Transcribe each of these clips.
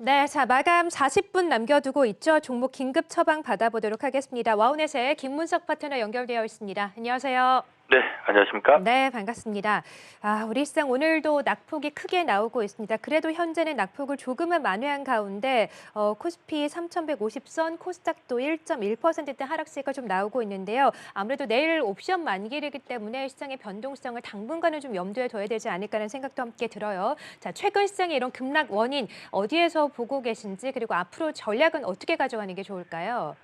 네, 자, 마감 40분 남겨두고 있죠. 종목 긴급 처방 받아보도록 하겠습니다. 와우넷의 김문석 파트너 연결되어 있습니다. 안녕하세요. 네, 안녕하십니까? 네, 반갑습니다. 우리 시장 오늘도 낙폭이 크게 나오고 있습니다. 그래도 현재는 낙폭을 조금은 만회한 가운데 코스피 3,150선, 코스닥도 1.1%대 하락세가 좀 나오고 있는데요. 아무래도 내일 옵션 만기이기 때문에 시장의 변동성을 당분간은 좀 염두에 둬야 되지 않을까 하는 생각도 함께 들어요. 자, 최근 시장의 이런 급락 원인 어디에서 보고 계신지, 그리고 앞으로 전략은 어떻게 가져가는 게 좋을까요?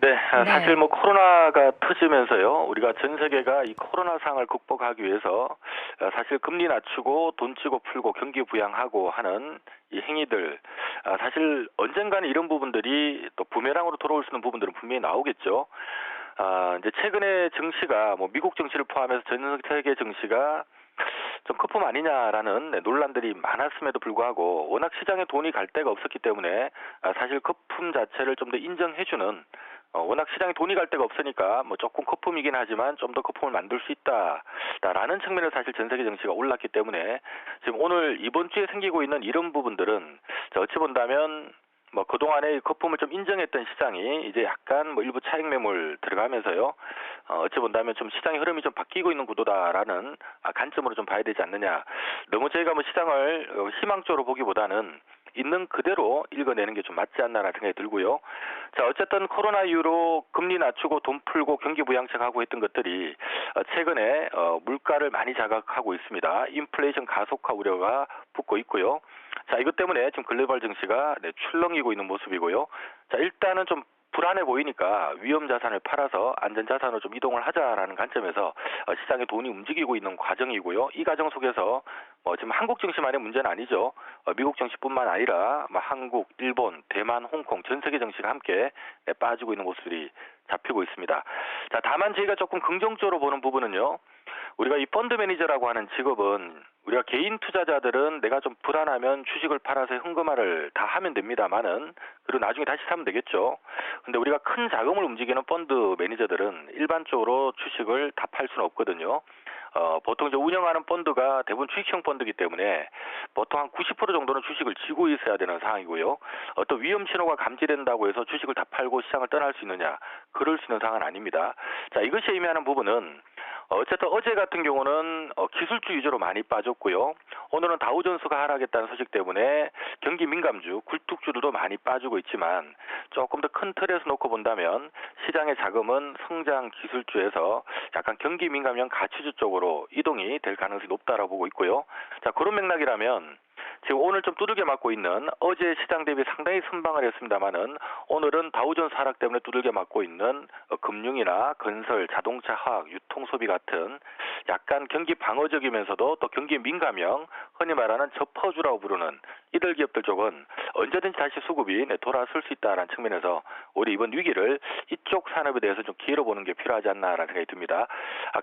네, 사실 네. 코로나가 터지면서요, 우리가 전 세계가 이 코로나 상황을 극복하기 위해서 사실 금리 낮추고 돈 쥐고 풀고 경기 부양하고 하는 이 행위들, 사실 언젠가는 이런 부분들이 또 부메랑으로 돌아올 수 있는 부분들은 분명히 나오겠죠. 이제 최근에 증시가 미국 증시를 포함해서 전 세계 증시가 좀 거품 아니냐라는 논란들이 많았음에도 불구하고 워낙 시장에 돈이 갈 데가 없었기 때문에 사실 거품 자체를 좀 더 인정해주는, 워낙 시장에 돈이 갈 데가 없으니까 조금 거품이긴 하지만 좀 더 거품을 만들 수 있다라는 측면에서 사실 전 세계 증시가 올랐기 때문에 지금 오늘 이번 주에 생기고 있는 이런 부분들은 어찌 본다면 그동안의 거품을 좀 인정했던 시장이 이제 약간 일부 차익 매물 들어가면서요, 어찌 본다면 좀 시장의 흐름이 좀 바뀌고 있는 구도다라는 관점으로 좀 봐야 되지 않느냐. 너무 저희가 시장을 희망적으로 보기보다는 있는 그대로 읽어내는 게 좀 맞지 않나라는 생각이 들고요. 자, 어쨌든 코로나 이후로 금리 낮추고 돈 풀고 경기 부양책하고 했던 것들이 최근에 물가를 많이 자극하고 있습니다. 인플레이션 가속화 우려가 붙고 있고요. 자, 이것 때문에 지금 글로벌 증시가 출렁이고 있는 모습이고요. 자, 일단은 좀 불안해 보이니까 위험 자산을 팔아서 안전 자산으로 좀 이동을 하자라는 관점에서 시장에 돈이 움직이고 있는 과정이고요. 이 과정 속에서 지금 한국 증시만의 문제는 아니죠. 미국 증시뿐만 아니라 한국, 일본, 대만, 홍콩 전 세계 증시가 함께 빠지고 있는 모습들이 잡히고 있습니다. 자, 다만 저희가 조금 긍정적으로 보는 부분은요, 우리가 이 펀드 매니저라고 하는 직업은 우리가 개인 투자자들은 내가 좀 불안하면 주식을 팔아서 현금화를 다 하면 됩니다만은, 그리고 나중에 다시 사면 되겠죠. 근데 우리가 큰 자금을 움직이는 펀드 매니저들은 일반적으로 주식을 다 팔 수는 없거든요. 보통 이제 운영하는 펀드가 대부분 주식형 펀드이기 때문에 보통 한 90% 정도는 주식을 쥐고 있어야 되는 상황이고요. 어떤 위험 신호가 감지된다고 해서 주식을 다 팔고 시장을 떠날 수 있느냐, 그럴 수 있는 상황은 아닙니다. 자, 이것이 의미하는 부분은 어쨌든 어제 같은 경우는 기술주 위주로 많이 빠졌고요. 오늘은 다우존스가 하락했다는 소식 때문에 경기 민감주, 굴뚝주들도 많이 빠지고 있지만, 조금 더 큰 틀에서 놓고 본다면 시장의 자금은 성장 기술주에서 약간 경기 민감형 가치주 쪽으로 이동이 될 가능성이 높다라고 보고 있고요. 자, 그런 맥락이라면 지금 오늘 좀 두들겨 맞고 있는, 어제 시장 대비 상당히 선방을 했습니다만은 오늘은 다우존스 하락 때문에 두들겨 맞고 있는 금융이나 건설, 자동차, 화학, 유통, 소비 같은 약간 경기 방어적이면서도 또 경기 민감형, 흔히 말하는 저퍼주라고 부르는 이들 기업들 쪽은 언제든지 다시 수급이 돌아설 수 있다는 측면에서 우리 이번 위기를 이쪽 산업에 대해서 좀 기회로 보는 게 필요하지 않나라는 생각이 듭니다.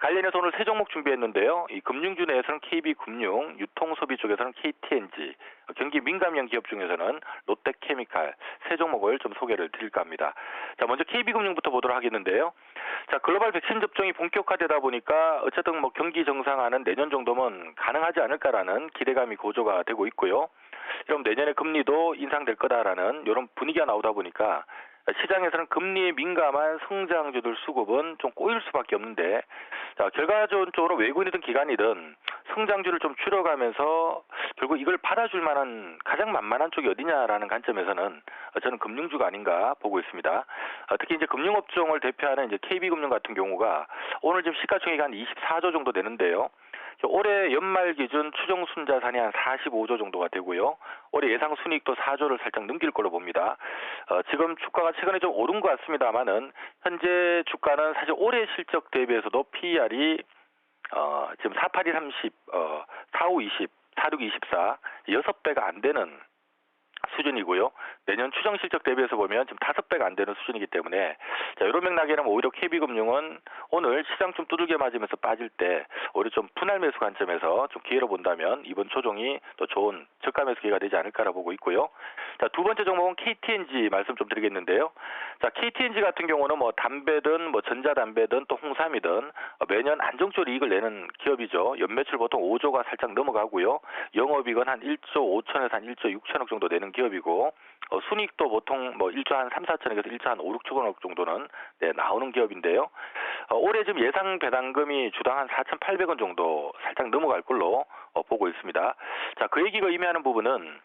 관련해서 오늘 세 종목 준비했는데요. 이 금융주 내에서는 KB금융, 유통소비 쪽에서는 KTNG, 경기 민감형 기업 중에서는 롯데케미칼 세 종목을 좀 소개를 드릴까 합니다. 자, 먼저 KB금융부터 보도록 하겠는데요. 자, 글로벌 백신 접종이 본격화되다 보니까 어쨌든 경기 정상화는 내년 정도면 가능하지 않을까라는 기대감이 고조가 되고 있고요. 그럼 내년에 금리도 인상될 거다라는 이런 분위기가 나오다 보니까 시장에서는 금리에 민감한 성장주들 수급은 좀 꼬일 수밖에 없는데, 자, 결과적으로 외국인이든 기관이든 성장주를 좀 줄여가면서 결국 이걸 받아줄 만한 가장 만만한 쪽이 어디냐라는 관점에서는 저는 금융주가 아닌가 보고 있습니다. 특히 이제 금융업종을 대표하는 이제 KB금융 같은 경우가 오늘 지금 시가총액이 한 24조 정도 되는데요. 올해 연말 기준 추정 순자산이 한 45조 정도가 되고요. 올해 예상 순이익도 4조를 살짝 넘길 걸로 봅니다. 지금 주가가 최근에 좀 오른 것 같습니다만은 현재 주가는 사실 올해 실적 대비해서도 PER이 지금 48이 30, 45 20, 46 24, 6배가 안 되는 수준이고요. 내년 추정 실적 대비해서 보면 지금 5배가 안 되는 수준이기 때문에, 자, 이런 맥락이라면 오히려 KB금융은 오늘 시장 좀 두들겨 맞으면서 빠질 때 오히려 좀 분할 매수 관점에서 좀 기회로 본다면 이번 조정이 또 좋은 저가 매수 기회가 되지 않을까라고 보고 있고요. 자, 두 번째 종목은 KTNG 말씀 좀 드리겠는데요. 자, KTNG 같은 경우는 담배든 전자담배든 또 홍삼이든 매년 안정적으로 이익을 내는 기업이죠. 연매출 보통 5조가 살짝 넘어가고요. 영업이익은 한 1조 5천에서 한 1조 6천억 정도 되는 기업. 기업이고 순이익도 보통 뭐 1조 한 3, 4천억에서 1조 한 5, 6천억 정도는 나오는 기업인데요. 올해 지금 예상 배당금이 주당 한 4,800원 정도 살짝 넘어갈 걸로 보고 있습니다. 자, 그 얘기가 의미하는 부분은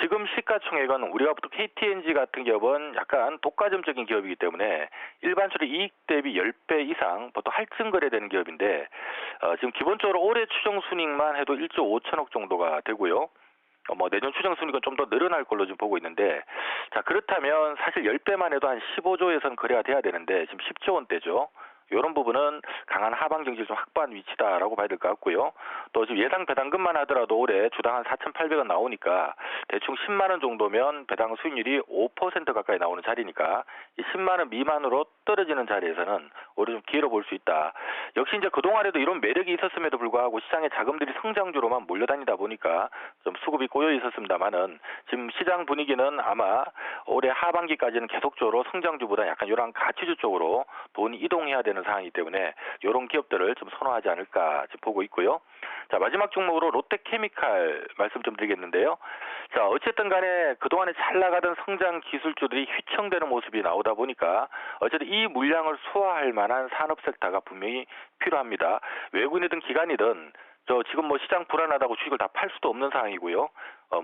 지금 시가총액은 우리가 보통 KTNG 같은 기업은 약간 독과점적인 기업이기 때문에 일반적으로 이익 대비 10배 이상 보통 할증 거래되는 기업인데 지금 기본적으로 올해 추정 순이익만 해도 1조 5천억 정도가 되고요. 뭐 내년 추정 순이익은 좀 더 늘어날 걸로 지금 보고 있는데, 자, 그렇다면 사실 10배만 해도 한 15조에선 거래가 돼야 되는데 지금 10조 원대죠. 이런 부분은 강한 하방 경기를 좀 확보한 위치다라고 봐야 될 것 같고요. 또 지금 예상 배당금만 하더라도 올해 주당 한 4,800원 나오니까 대충 10만 원 정도면 배당 수익률이 5% 가까이 나오는 자리니까 이 10만 원 미만으로 떨어지는 자리에서는 오히려 좀 기회로 볼 수 있다. 역시 이제 그동안에도 이런 매력이 있었음에도 불구하고 시장의 자금들이 성장주로만 몰려다니다 보니까 좀 수급이 꼬여 있었습니다만은 지금 시장 분위기는 아마 올해 하반기까지는 계속적으로 성장주보다 약간 이런 가치주 쪽으로 돈이 이동해야 되는 상황이기 때문에 이런 기업들을 좀 선호하지 않을까 지금 보고 있고요. 자, 마지막 종목으로 롯데케미칼 말씀 좀 드리겠는데요. 자, 어쨌든 간에 그동안에 잘 나가던 성장 기술주들이 휘청되는 모습이 나오다 보니까 어쨌든 이 물량을 소화할 만한 산업 섹터가 분명히 필요합니다. 외국인이든 기관이든 지금 뭐 시장 불안하다고 주식을 다 팔 수도 없는 상황이고요.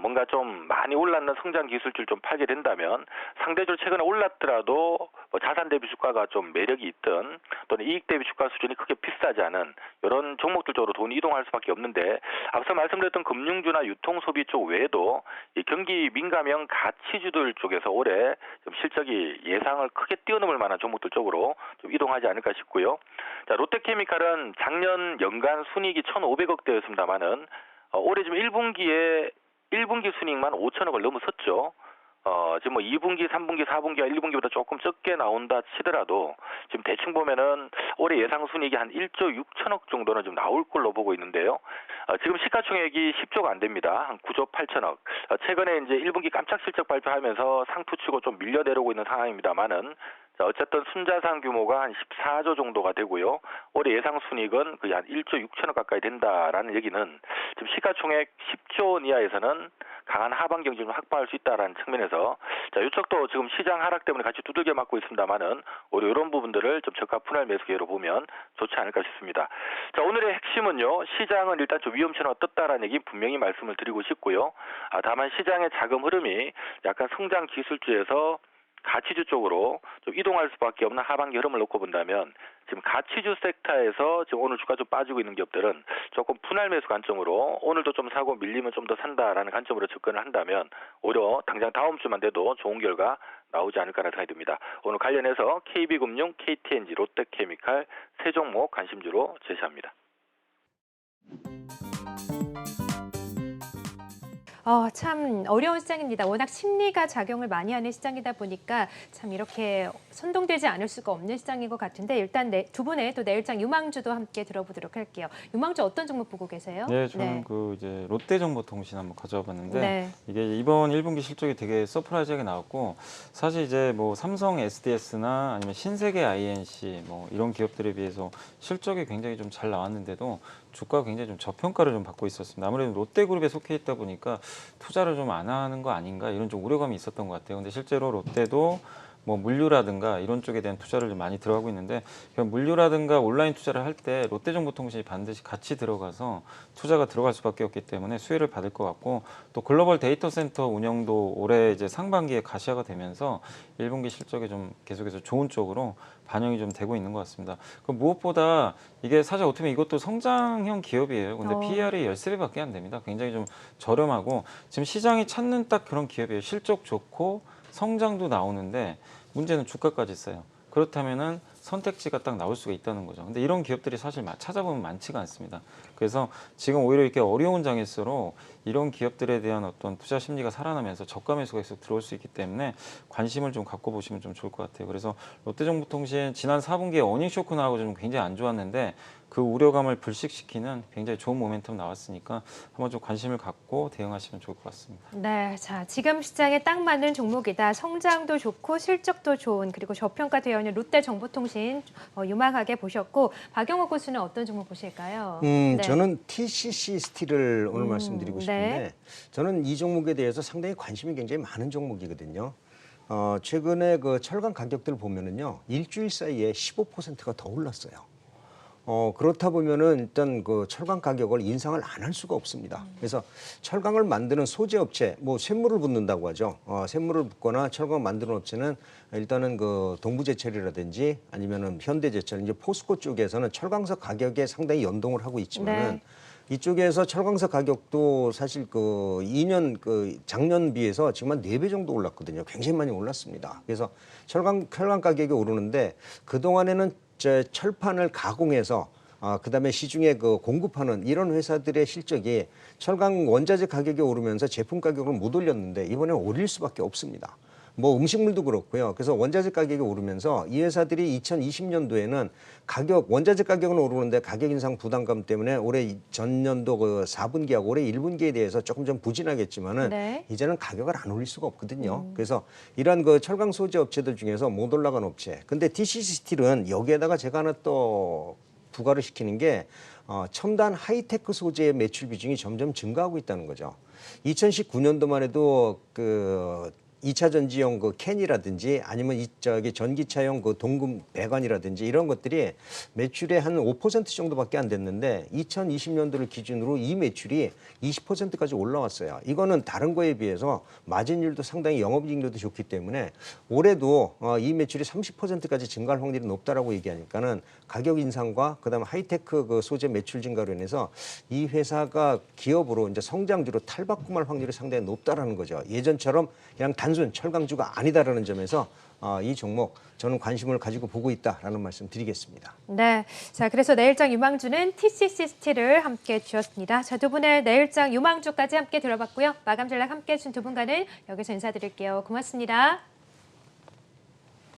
뭔가 좀 많이 올랐는 성장 기술주를 좀 팔게 된다면 상대적으로 최근에 올랐더라도 뭐 자산 대비 주가가 좀 매력이 있든 또는 이익 대비 주가 수준이 크게 비싸지 않은 이런 종목들 쪽으로 돈이 이동할 수밖에 없는데, 앞서 말씀드렸던 금융주나 유통소비 쪽 외에도 이 경기 민감형 가치주들 쪽에서 올해 좀 실적이 예상을 크게 뛰어넘을 만한 종목들 쪽으로 좀 이동하지 않을까 싶고요. 자, 롯데케미칼은 작년 연간 순이익이 1,500억대였습니다만은 올해 지금 1분기 순이익만 5천억을 넘어섰죠. 지금 뭐 2분기, 3분기, 4분기가 1분기보다 조금 적게 나온다 치더라도 지금 대충 보면은 올해 예상 순이익이 한 1조 6천억 정도는 좀 나올 걸로 보고 있는데요. 지금 시가총액이 10조가 안 됩니다. 한 9조 8천억. 최근에 이제 1분기 깜짝 실적 발표하면서 상투치고 좀 밀려내려고 있는 상황입니다만은, 자, 어쨌든 순자산 규모가 한 14조 정도가 되고요. 올해 예상 순이익은 거의 한 1조 6천억 가까이 된다라는 얘기는 지금 시가총액 10조 원 이하에서는 강한 하반 경쟁을 확보할 수 있다라는 측면에서, 자, 이쪽도 지금 시장 하락 때문에 같이 두들겨 맞고 있습니다만은 오히려 이런 부분들을 좀 저가 분할 매수 기회로 보면 좋지 않을까 싶습니다. 자, 오늘의 핵심은요, 시장은 일단 좀 위험 신호가 떴다라는 얘기 분명히 말씀을 드리고 싶고요. 다만 시장의 자금 흐름이 약간 성장 기술주에서 가치주 쪽으로 좀 이동할 수밖에 없는 하반기 흐름을 놓고 본다면 지금 가치주 섹터에서 지금 오늘 주가 좀 빠지고 있는 기업들은 조금 분할 매수 관점으로 오늘도 좀 사고 밀리면 좀 더 산다라는 관점으로 접근을 한다면 오히려 당장 다음 주만 돼도 좋은 결과 나오지 않을까라는 생각이 듭니다. 오늘 관련해서 KB금융, KTNG, 롯데케미칼 세 종목 관심주로 제시합니다. 참 어려운 시장입니다. 워낙 심리가 작용을 많이 하는 시장이다 보니까 참 이렇게 선동되지 않을 수가 없는 시장인 것 같은데, 일단 두 분의 또 내일장 유망주도 함께 들어보도록 할게요. 유망주 어떤 종목 보고 계세요? 네, 저는 그 이제 롯데정보통신 한번 가져와 봤는데, 네. 이게 이번 1분기 실적이 되게 서프라이즈하게 나왔고, 사실 이제 뭐 삼성 SDS나 아니면 신세계 INC 뭐 이런 기업들에 비해서 실적이 굉장히 좀 잘 나왔는데도 주가가 굉장히 좀 저평가를 좀 받고 있었습니다. 아무래도 롯데그룹에 속해 있다 보니까 투자를 좀 안 하는 거 아닌가 이런 좀 우려감이 있었던 것 같아요. 근데 실제로 롯데도 뭐 물류라든가 이런 쪽에 대한 투자를 좀 많이 들어가고 있는데, 물류라든가 온라인 투자를 할 때 롯데정보통신이 반드시 같이 들어가서 투자가 들어갈 수밖에 없기 때문에 수혜를 받을 것 같고, 또 글로벌 데이터 센터 운영도 올해 이제 상반기에 가시화가 되면서 1분기 실적이 좀 계속해서 좋은 쪽으로 반영이 좀 되고 있는 것 같습니다. 그 무엇보다 이게 사실 어떻게 보면 이것도 성장형 기업이에요. 근데 PER이 13배밖에 안 됩니다. 굉장히 좀 저렴하고 지금 시장이 찾는 딱 그런 기업이에요. 실적 좋고 성장도 나오는데 문제는 주가까지 써요. 그렇다면은 선택지가 딱 나올 수가 있다는 거죠. 근데 이런 기업들이 사실 찾아보면 많지가 않습니다. 그래서 지금 오히려 이렇게 어려운 장일수록 이런 기업들에 대한 어떤 투자 심리가 살아나면서 저가 매수가 계속 들어올 수 있기 때문에 관심을 좀 갖고 보시면 좀 좋을 것 같아요. 그래서 롯데정보통신 지난 4분기에 어닝 쇼크 나오고 좀 굉장히 안 좋았는데, 그 우려감을 불식시키는 굉장히 좋은 모멘텀 나왔으니까 한번 좀 관심을 갖고 대응하시면 좋을 것 같습니다. 네, 자 지금 시장에 딱 맞는 종목이다. 성장도 좋고 실적도 좋은 그리고 저평가되어 있는 롯데정보통신 유망하게 보셨고 박영호 교수는 어떤 종목 보실까요? 네. 저는 TCC 스틸을 오늘 말씀드리고 싶은데 네. 저는 이 종목에 대해서 상당히 관심이 굉장히 많은 종목이거든요. 최근에 그 철강 가격들 보면은요, 일주일 사이에 15%가 더 올랐어요. 그렇다 보면은 일단 그 철강 가격을 인상을 안 할 수가 없습니다. 그래서 철강을 만드는 소재 업체, 뭐 쇳물을 붓는다고 하죠. 쇳물을 붓거나 철강 만드는 업체는 일단은 그 동부제철이라든지 아니면은 현대제철, 이제 포스코 쪽에서는 철강석 가격에 상당히 연동을 하고 있지만은 네. 이쪽에서 철강석 가격도 사실 그 2년 그 작년 비해서 지금 한 4배 정도 올랐거든요. 굉장히 많이 올랐습니다. 그래서 철강 가격이 오르는데 그동안에는 철판을 가공해서 그다음에 시중에 그 공급하는 이런 회사들의 실적이 철강 원자재 가격이 오르면서 제품 가격을 못 올렸는데 이번에 오를 수밖에 없습니다. 뭐 음식물도 그렇고요. 그래서 원자재 가격이 오르면서 이 회사들이 2020년도에는 원자재 가격은 오르는데 가격 인상 부담감 때문에 올해 전년도 그 4분기하고 올해 1분기에 대해서 조금 좀 부진하겠지만은 네. 이제는 가격을 안 올릴 수가 없거든요. 그래서 이러한 그 철강 소재 업체들 중에서 못 올라간 업체. 근데 DCC 스틸은 여기에다가 제가 하나 또 부과를 시키는 게 첨단 하이테크 소재의 매출 비중이 점점 증가하고 있다는 거죠. 2019년도만 해도 그 2차 전지용 그 캔이라든지 아니면 전기차용 그 동금 배관이라든지 이런 것들이 매출의 한 5% 정도밖에 안 됐는데 2020년도를 기준으로 이 매출이 20%까지 올라왔어요. 이거는 다른 거에 비해서 마진율도 상당히 영업이익률도 좋기 때문에 올해도 이 매출이 30%까지 증가할 확률이 높다라고 얘기하니까는 가격 인상과 그다음에 하이테크 그 소재 매출 증가로 인해서 이 회사가 기업으로 이제 성장주로 탈바꿈할 확률이 상당히 높다라는 거죠. 예전처럼 그냥 단순 철강주가 아니다라는 점에서 이 종목 저는 관심을 가지고 보고 있다라는 말씀 드리겠습니다. 네, 자 그래서 내일장 유망주는 TCC 스틸을 함께 주셨습니다. 자, 두 분의 내일장 유망주까지 함께 들어봤고요. 마감 전략 함께 해준 두 분과는 여기서 인사드릴게요. 고맙습니다.